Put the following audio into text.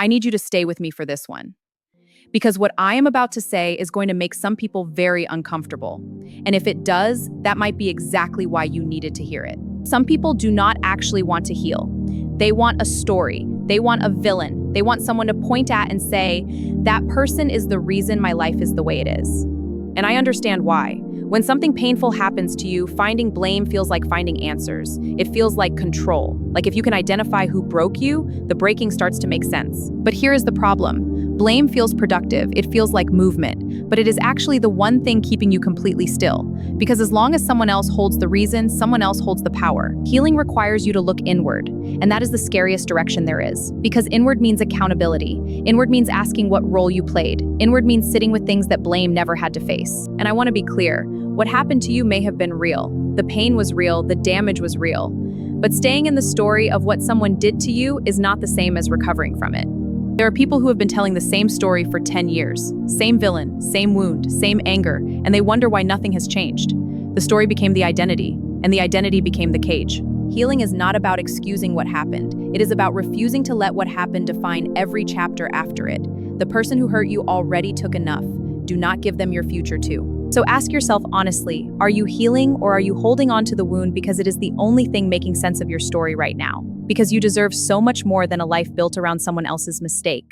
I need you to stay with me for this one. Because what I am about to say is going to make some people very uncomfortable. And if it does, that might be exactly why you needed to hear it. Some people do not actually want to heal. They want a story. They want a villain. They want someone to point at and say, that person is the reason my life is the way it is. And I understand why. When something painful happens to you, finding blame feels like finding answers. It feels like control. Like if you can identify who broke you, the breaking starts to make sense. But here is the problem. Blame feels productive. It feels like movement. But it is actually the one thing keeping you completely still. Because as long as someone else holds the reason, someone else holds the power. Healing requires you to look inward. And that is the scariest direction there is. Because inward means accountability. Inward means asking what role you played. Inward means sitting with things that blame never had to face. And I want to be clear. What happened to you may have been real. The pain was real, the damage was real. But staying in the story of what someone did to you is not the same as recovering from it. There are people who have been telling the same story for 10 years. Same villain, same wound, same anger, and they wonder why nothing has changed. The story became the identity, and the identity became the cage. Healing is not about excusing what happened. It is about refusing to let what happened define every chapter after it. The person who hurt you already took enough. Do not give them your future too. So ask yourself honestly, are you healing or are you holding on to the wound because it is the only thing making sense of your story right now? Because you deserve so much more than a life built around someone else's mistake.